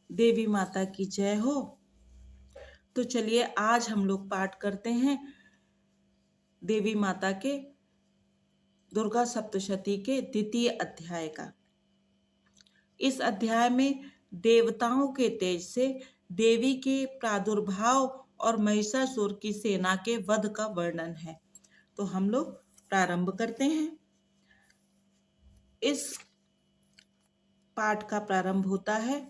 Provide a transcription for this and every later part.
देवी माता की जय हो। तो चलिए आज हम लोग पाठ करते हैं देवी माता के दुर्गा सप्तशती के द्वितीय अध्याय का। इस अध्याय में देवताओं के तेज से देवी के प्रादुर्भाव और महिषासुर की सेना के वध का वर्णन है। तो हम लोग प्रारंभ करते हैं। इस पाठ का प्रारंभ होता है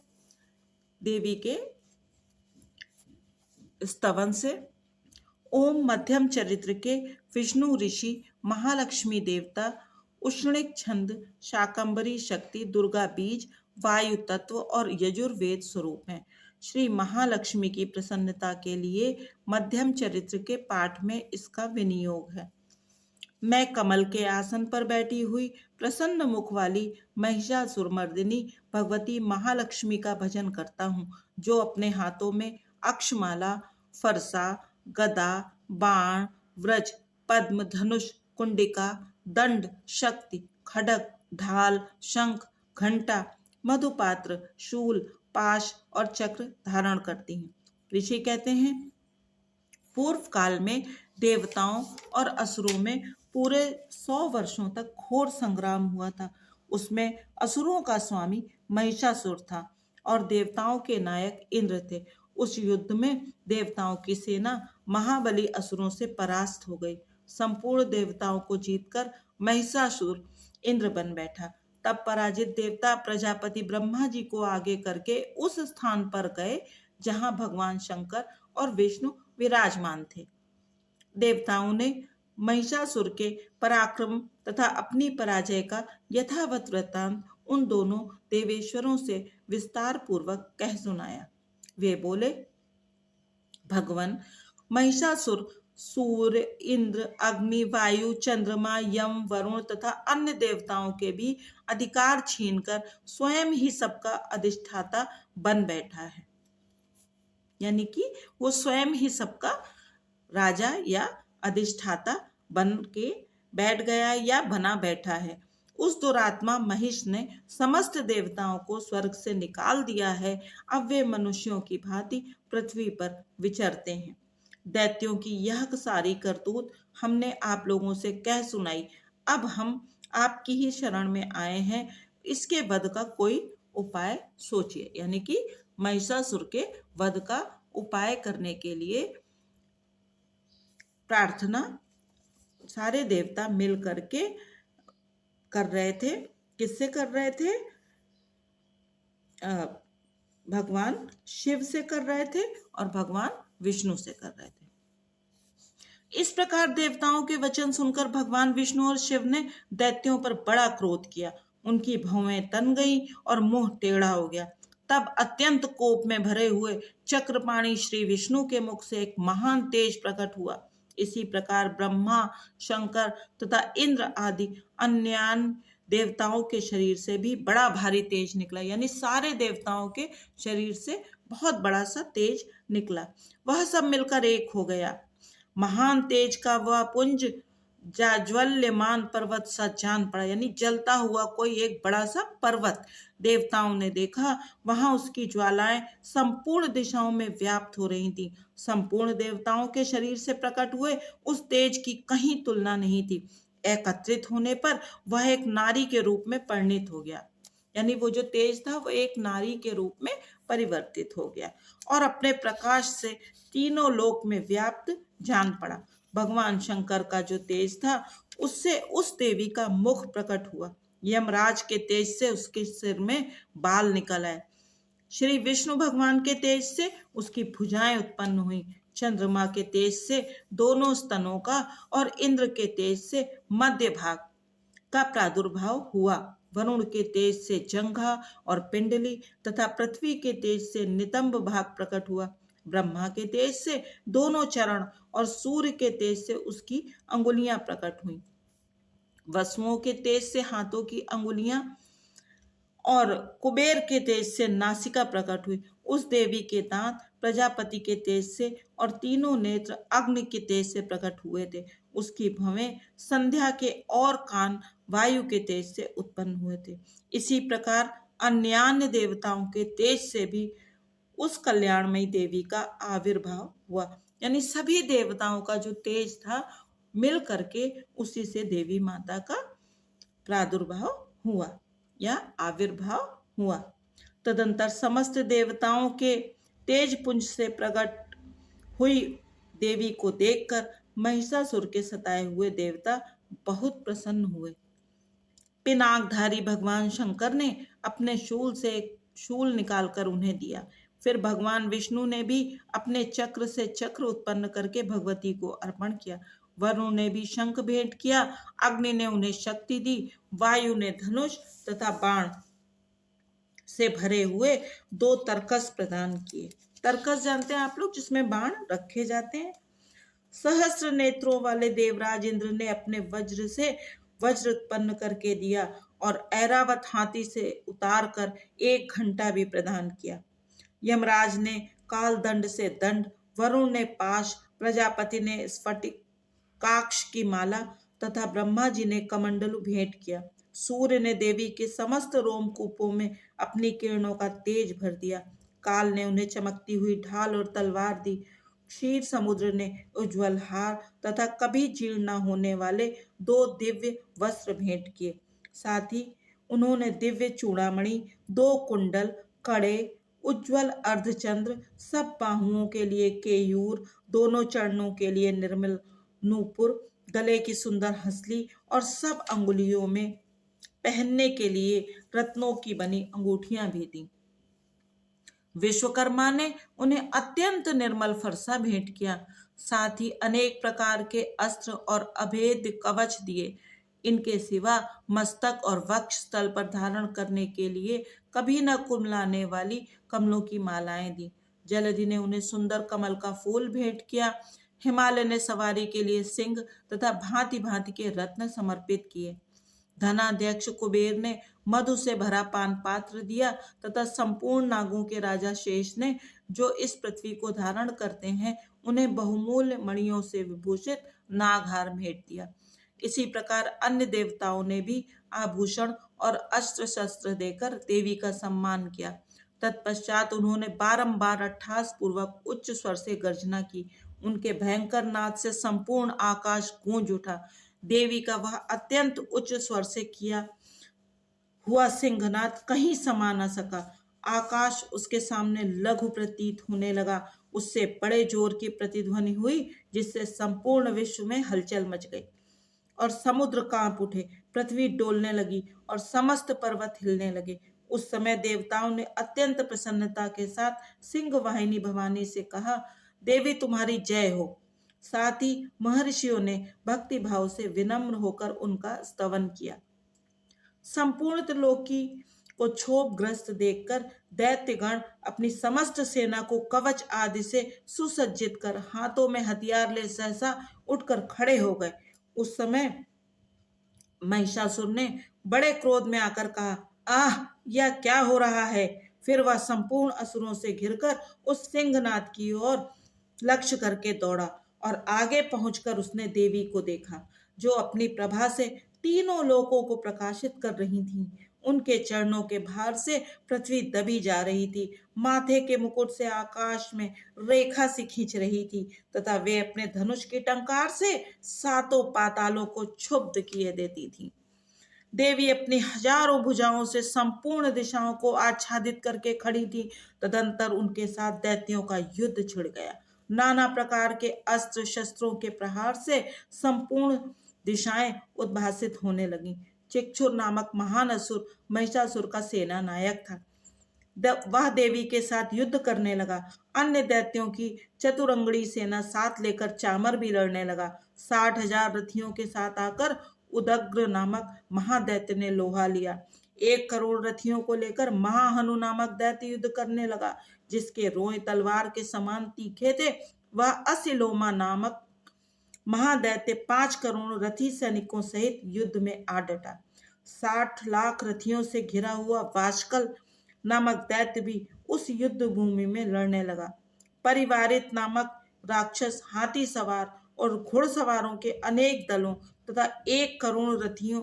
देवी के स्तवन से। ओम मध्यम चरित्र के विष्णु ऋषि महालक्ष्मी देवता उष्णिक छंद शाकंभरी शक्ति दुर्गा बीज वायु तत्व और यजुर्वेद स्वरूप हैं। श्री महालक्ष्मी की प्रसन्नता के लिए मध्यम चरित्र के पाठ में इसका विनियोग है। मैं कमल के आसन पर बैठी हुई प्रसन्न मुख वाली महिषासुरमर्दिनी भगवती महालक्ष्मी का भजन करता हूँ, जो अपने हाथों में अक्षमाला, फरसा, गदा, बाण, व्रज, पद्म, धनुष, कुंडिका, दंड, शक्ति, खड्ग, ढाल, शंख, घंटा, मधुपात्र, शूल, पाश और चक्र धारण करती हैं। ऋषि कहते हैं, पूर्व काल में देवताओं और असुरों में पूरे 100 वर्षों तक घोर संग्राम हुआ था। उसमें असुरों का स्वामी महिषासुर था और देवताओं के नायक इंद्र थे। उस युद्ध में देवताओं की सेना महाबली असुरों से परास्त हो गई। संपूर्ण देवताओं को जीतकर महिषासुर इंद्र बन बैठा। तब पराजित देवता प्रजापति ब्रह्मा जी को आगे करके उस स्थान पर गए जहां भगवान शंकर और विष्णु विराजमान थे। देवताओं ने महिषासुर के पराक्रम तथा अपनी पराजय का यथावत वृत्तांत उन दोनों देवेश्वरों से विस्तार पूर्वक कह सुनाया। वे बोले, भगवान महिषासुर सूर्य, इंद्र, अग्नि, वायु, चंद्रमा, यम, वरुण तथा अन्य देवताओं के भी अधिकार छीनकर स्वयं ही सबका अधिष्ठाता बन बैठा है। यानी कि वो स्वयं ही सबका राजा या अधिष्ठाता बन के बैठ गया या बना बैठा है। उस दुरात्मा महिष ने समस्त देवताओं को स्वर्ग से निकाल दिया है। अब वे मनुष्यों की भांति पृथ्वी पर विचरते हैं। दैत्यों की यह सारी करतूत हमने आप लोगों से कह सुनाई। अब हम आपकी ही शरण में आए हैं। इसके वध का कोई उपाय सोचिए। यानी कि महिषासुर के वध का उपाय करने के लिए प्रार्थना सारे देवता मिल करके कर रहे थे। किससे कर रहे थे? भगवान शिव से कर रहे थे और भगवान विष्णु से कर रहे थे। इस प्रकार देवताओं के वचन सुनकर भगवान विष्णु और शिव ने दैत्यों पर बड़ा क्रोध किया। उनकी भौहें तन गई और मुंह टेढ़ा हो गया। तब अत्यंत कोप में भरे हुए चक्रपाणी श्री विष्णु के मुख से एक महान तेज प्रकट हुआ। इसी प्रकार ब्रह्मा, शंकर तथा इंद्र आदि अन्य देवताओं के शरीर से भी बड़ा भारी तेज निकला। यानी सारे देवताओं के शरीर से बहुत बड़ा सा तेज निकला। वह सब मिलकर एक हो गया। महान तेज का वह पुंज जाज्वल्यमान पर्वत सा जान पड़ा। यानी जलता हुआ कोई एक बड़ा सा पर्वत। देवताओं ने देखा, वहां उसकी ज्वालाएं संपूर्ण दिशाओं में व्याप्त हो रही थी। संपूर्ण देवताओं के शरीर से प्रकट हुए उस तेज की कहीं तुलना नहीं थी। एकत्रित होने पर वह एक नारी के रूप में परिणित हो गया। यानी वो जो तेज था वो एक नारी के रूप में परिवर्तित हो गया और अपने प्रकाश से तीनों लोक में व्याप्त जान पड़ा। भगवान शंकर का जो तेज था उससे उस देवी का मुख प्रकट हुआ। यमराज के तेज से उसके सिर में बाल निकल आए। श्री विष्णु भगवान के तेज से उसकी भुजाएं उत्पन्न हुई। चंद्रमा के तेज से दोनों स्तनों का और इंद्र के तेज से मध्य भाग का प्रादुर्भाव हुआ। वरुण के तेज से जंघा और पिंडली तथा पृथ्वी के तेज से नितंब भाग प्रकट हुआ। ब्रह्मा के तेज से दोनों चरण और सूर्य के तेज से उसकी अंगुलियां प्रकट हुई। वसुओं के तेज से हाथों की अंगुलियां और कुबेर के तेज से नासिका प्रकट हुई। उस देवी के दांत प्रजापति के तेज से और तीनों नेत्र अग्नि के तेज से प्रकट हुए थे। उसकी भवें संध्या के और कान वायु के तेज से उत्पन्न हुए थे। इसी प्रकार अन्यान्य देवताओं के तेज से भी उस कल्याणमयी देवी का आविर्भाव हुआ। यानी सभी देवताओं का जो तेज था मिल करके उसी से देवी माता का प्रादुर्भाव हुआ या आविर्भाव हुआ। तदंतर समस्त देवताओं के तेज पुंज से प्रकट हुई देवी को देखकर महिषासुर के सताए हुए देवता बहुत प्रसन्न हुए। पिनाकधारी भगवान शंकर ने अपने शूल से एक शूल निकालकर उन्हें दिया। फिर भगवान विष्णु ने भी अपने चक्र से चक्र उत्पन्न करके भगवती को अर्पण किया। वरुण ने भी शंख भेंट किया, अग्नि ने उन्हें शक्ति दी, वायु ने धनुष तथा बाण से भरे हुए 2 तरकस प्रदान किए। तरकस जानते हैं आप लोग, जिसमें बाण रखे जाते हैं। सहस्र नेत्रों वाले देवराज इंद्र ने अपने वज्र से वज्र उत्पन्न करके दिया और ऐरावत हाथी से उतार कर 1 घंटा भी प्रदान किया। यमराज ने काल दंड से दंड, वरुण ने पाश, प्रजापति ने स्फटिक काक्ष की माला तथा ब्रह्मा जी ने कमंडलु भेंट किया। सूर्य ने देवी के समस्त रोमकूपों में अपनी किरणों का तेज भर दिया। काल ने उन्हें चमकती हुई ढाल और तलवार दी। क्षीर समुद्र ने उज्ज्वल हार तथा कभी जीर्ण न होने वाले 2 दिव्य वस्त्र भेंट किए। साथ ही उन्होंने दिव्य चूड़ामणि, 2 कुंडल, कड़े, उज्ज्वल अर्धचंद्र, सब बाहुओं के लिए केयूर, दोनों चरणों के लिए निर्मल नूपुर, गले की सुंदर हंसली और सब अंगुलियों में पहनने के लिए रत्नों की बनी अंगूठियां भी दी। विश्वकर्मा ने उन्हें अत्यंत निर्मल फरसा भेंट किया। साथ ही अनेक प्रकार के अस्त्र और अभेद कवच दिए। इनके सिवा मस्तक और वक्ष स्थल पर धारण करने के लिए कभी न कुमलाने वाली कमलों की मालाएं दी। जलधि ने उन्हें सुंदर कमल का फूल भेंट किया। हिमालय ने सवारी के लिए सिंह तथा भांति भांति के रत्न समर्पित किए। धनाध्यक्ष कुबेर ने मधु से भरा पान पात्र दिया तथा संपूर्ण नागों के राजा शेष ने, जो इस पृथ्वी को धारण करते हैं, उन्हें बहुमूल्य मणियों से विभूषित नागहार भेंट दिया। इसी प्रकार अन्य देवताओं ने भी आभूषण और अस्त्र शस्त्र देकर देवी का सम्मान किया। तत्पश्चात उन्होंने बारंबार अट्ठास पूर्वक उच्च स्वर से गर्जना की। उनके भयंकर नाद से संपूर्ण आकाश गूंज उठा। देवी का वह अत्यंत उच्च स्वर से किया हुआ सिंहनाद कहीं समा न सका। आकाश उसके सामने लघु प्रतीत होने लगा। उससे बड़े जोर की प्रतिध्वनि हुई, जिससे संपूर्ण विश्व में हलचल मच गई और समुद्र कांप उठे, पृथ्वी डोलने लगी और समस्त पर्वत हिलने लगे। उस समय देवताओं ने अत्यंत प्रसन्नता के साथ सिंह वाहिनी भवानी से कहा, देवी तुम्हारी जय हो। साथ ही महर्षियों ने भक्ति भाव से विनम्र होकर उनका स्तवन किया। संपूर्ण त्रिलोकी को क्षोभग्रस्त देखकर दैत्यगण अपनी समस्त सेना को कवच आदि से सुसज्जित कर हाथों में हथियार ले सहसा उठकर खड़े हो गए। उस समय महिषासुर ने बड़े क्रोध में आकर कहा, आह, यह क्या हो रहा है। फिर वह संपूर्ण असुरों से घिरकर उस सिंहनाद की ओर लक्ष्य करके दौड़ा और आगे पहुंचकर उसने देवी को देखा, जो अपनी प्रभा से तीनों लोकों को प्रकाशित कर रही थीं। उनके चरणों के भार से पृथ्वी दबी जा रही थी। माथे के मुकुट से आकाश में रेखा सी खींच रही थी तथा वे अपने धनुष की टंकार से 7 पातालों को क्षुब्ध किए देती थी। देवी अपनी हजारों भुजाओं से संपूर्ण दिशाओं को आच्छादित करके खड़ी थी। तदंतर उनके साथ दैत्यों का युद्ध छिड़ गया। नाना प्रकार के अस्त्र शस्त्रों के प्रहार से संपूर्ण दिशाएं उद्भासित होने लगीं। चिक्षुर नामक महान असुर महिषासुर का सेना नायक था। वह देवी के साथ युद्ध करने लगा। अन्य दैत्यों की चतुरंगड़ी सेना साथ लेकर चामर भी लड़ने लगा। 60,000 रथियों के साथ आकर उदग्र नामक महादैत्य ने लोहा लिया। 1 करोड़ रथियों को लेकर महाहनु नामक दैत्य युद्ध करने लगा, जिसके रोए तलवार के समान तीखे थे। वह असिलोमा नामक महादैत्य 5 करोड़ रथी सैनिकों सहित युद्ध में आ डटा। 60 लाख रथियों से घिरा हुआ वाशकल नामक दैत्य भी उस युद्ध भूमि में लड़ने लगा। परिवारित नामक राक्षस हाथी सवार और घुड़सवारों के अनेक दलों तथा 1 करोड़ रथियों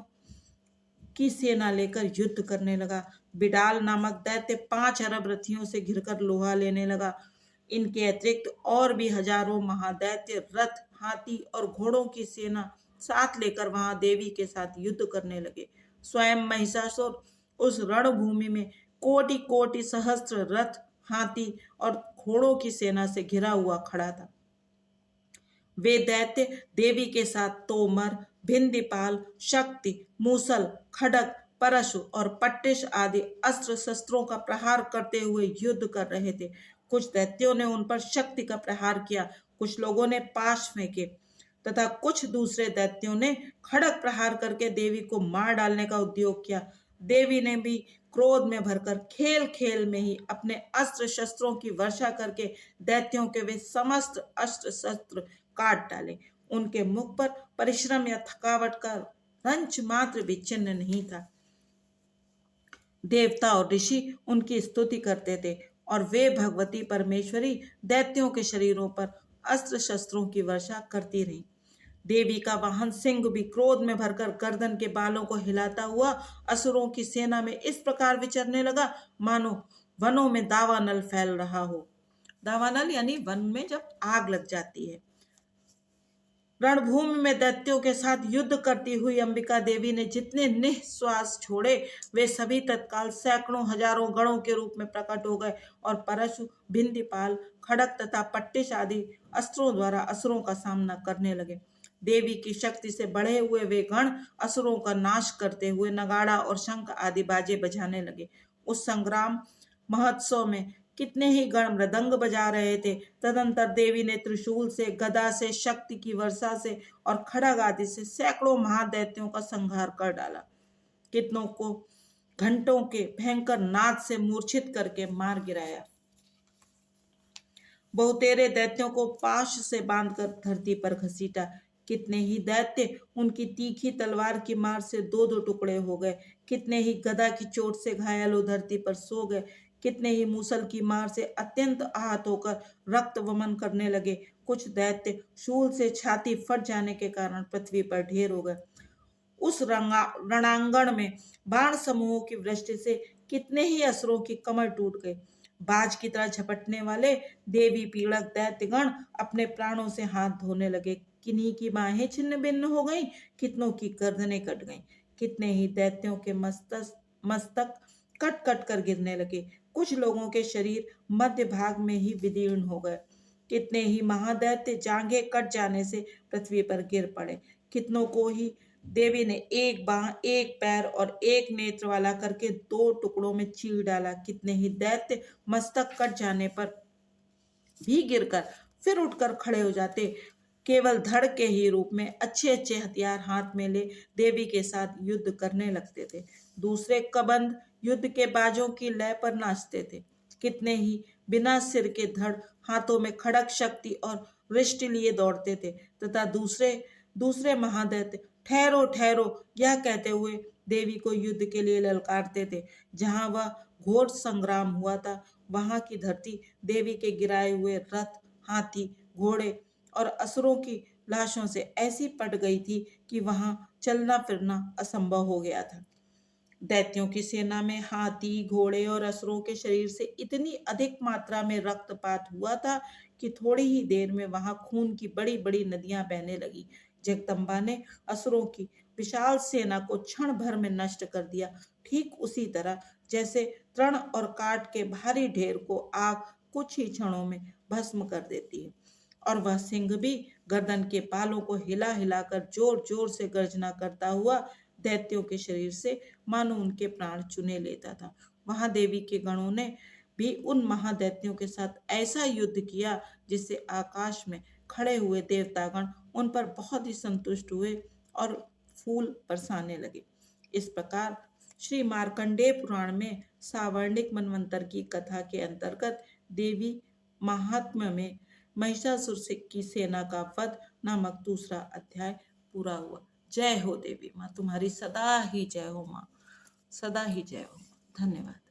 की सेना लेकर युद्ध करने लगा। बिडाल नामक दैत्य 5 अरब रथियों से घिरकर लोहा लेने लगा। इनके अतिरिक्त और भी हजारों महादैत्य रथ, हाथी और घोड़ों की सेना साथ लेकर वहां देवी के साथ युद्ध करने लगे। स्वयं महिषासुर उस रणभूमि में कोटि कोटि सहस्त्र रथ, हाथी और घोड़ों की सेना से घिरा हुआ खड़ा था। वे दैत्य देवी के साथ तोमर, भिंदीपाल, शक्ति, मूसल, खड्ग, परशु और पट्टिश आदि अस्त्र शस्त्रों का प्रहार करते हुए युद्ध कर रहे थे। कुछ दैत्यों ने उन पर शक्ति का प्रहार किया, कुछ लोगों ने पाश फेंके तथा कुछ दूसरे दैत्यों ने खड़ग प्रहार करके देवी को मार डालने का उद्योग किया। देवी ने भी क्रोध में भरकर खेल खेल में ही अपने अस्त्र शस्त्रों की वर्षा करके दैत्यों के वे समस्त अस्त्र शस्त्र काट डाले। उनके मुख पर परिश्रम या थकावट का रंच मात्र भी चिन्ह नहीं था। देवता और ऋषि उनकी स्तुति करते थे और वे भगवती परमेश्वरी दैत्यों के शरीरों पर अस्त्र शस्त्रों की वर्षा करती रही। देवी का वाहन सिंह भी क्रोध में भरकर गर्दन के बालों को हिलाता हुआ असुरों की सेना में इस प्रकार विचरने लगा मानो वनों में दावानल फैल रहा हो। दावानल यानी वन में जब आग लग जाती है। रणभूमि में दैत्यों के साथ युद्ध करती हुई अंबिका देवी ने जितने निःश्वास छोड़े वे सभी तत्काल सैकड़ों हजारों गणों के रूप में प्रकट हो गए और परशु, भिंदीपाल, खड़ग तथा पट्टिश आदि अस्त्रों द्वारा असुरों का सामना करने लगे। देवी की शक्ति से बढ़े हुए वे गण असुरों का नाश करते हुए नगाड़ा और शंख आदि बाजे बजाने लगे। उस संग्राम महोत्सव में कितने ही गण मृदंग बजा रहे थे। तदंतर देवी ने त्रिशूल से, गदा से, शक्ति की वर्षा से और खड्ग आदि से सैकड़ों महादैत्यों का संहार कर डाला। कितनों को घंटों के भयंकर नाद से मूर्छित करके मार गिराया। बहुतेरे दैत्यों को पाश से बांधकर धरती पर घसीटा। कितने ही दैत्य उनकी तीखी तलवार की मार से दो दो टुकड़े हो गए। कितने ही गदा की चोट से घायल हो धरती पर सो गए। कितने ही मूसल की मार से अत्यंत आहत होकर रक्त वमन करने लगे। कुछ दैत्य शूल से छाती फट जाने के कारण पृथ्वी पर ढेर हो गए। उस रणांगण में बाण समूहों की वृष्टि से कितने ही असुरों की कमर टूट गई। बाज की तरह झपटने वाले देवी पीड़क दैत्यगण अपने प्राणों से हाथ धोने लगे। किन्हीं की बाहें छिन्न भिन्न हो गईं, कितनों की गर्दनें कट गईं। कितने ही दैत्यों के मस्तक कट कट कर गिरने लगे। कुछ लोगों के शरीर मध्य भाग में ही विदीर्ण हो गए। कितने ही महादैत्य जांघें कट जाने से पृथ्वी पर गिर पड़े। कितनों को ही देवी ने एक बांह, एक पैर और एक नेत्र वाला करके दो टुकड़ों में चीर डाला। कितने ही दैत्य मस्तक कट जाने पर भी गिरकर फिर उठकर खड़े हो जाते। केवल धड़ के ही रूप में अच्छे अच्छे हथियार हाथ में ले देवी के साथ युद्ध करने लगते थे। दूसरे कबंध युद्ध के बाजों की लय पर नाचते थे। कितने ही बिना सिर के धड़ हाथों में खड़ग, शक्ति और वृष्टि लिए दौड़ते थे तथा दूसरे दूसरे महादैत्य ठहरो ठहरो यह कहते हुए देवी को युद्ध के लिए ललकारते थे। जहां वह घोर संग्राम हुआ था वहां की धरती देवी के गिराए हुए रथ, हाथी, घोड़े और असुरों की लाशों से ऐसी पट गई थी कि वहां चलना फिरना असंभव हो गया था। दैत्यों की सेना में हाथी, घोड़े और असुरों के शरीर से इतनी अधिक मात्रा में रक्तपात हुआ था कि थोड़ी ही देर में वहां खून की बड़ी बड़ी नदियां बहने लगी। जगदम्बा ने असुरों की विशाल सेना को क्षण भर में नष्ट कर दिया, ठीक उसी तरह जैसे तृण और काठ के भारी ढेर को आग कुछ ही क्षणों में भस्म कर देती है। और वह सिंह भी गर्दन के बालों को हिला हिलाकर जोर जोर से गर्जना करता हुआ दैत्यों के शरीर से मानो उनके प्राण चुने लेता था। वहां देवी के गणों ने भी उन महादैत्यों के साथ ऐसा युद्ध किया जिससे आकाश में खड़े हुए देवतागण उन पर बहुत ही संतुष्ट हुए और फूल बरसाने लगे। इस प्रकार श्री मार्कंडेय पुराण में सावर्णिक मनवंतर की कथा के अंतर्गत देवी महात्म्य में महिषासुर की सेना का वध नामक दूसरा अध्याय पूरा हुआ। जय हो देवी माँ, तुम्हारी सदा ही जय हो माँ, सदा ही जय हो। धन्यवाद।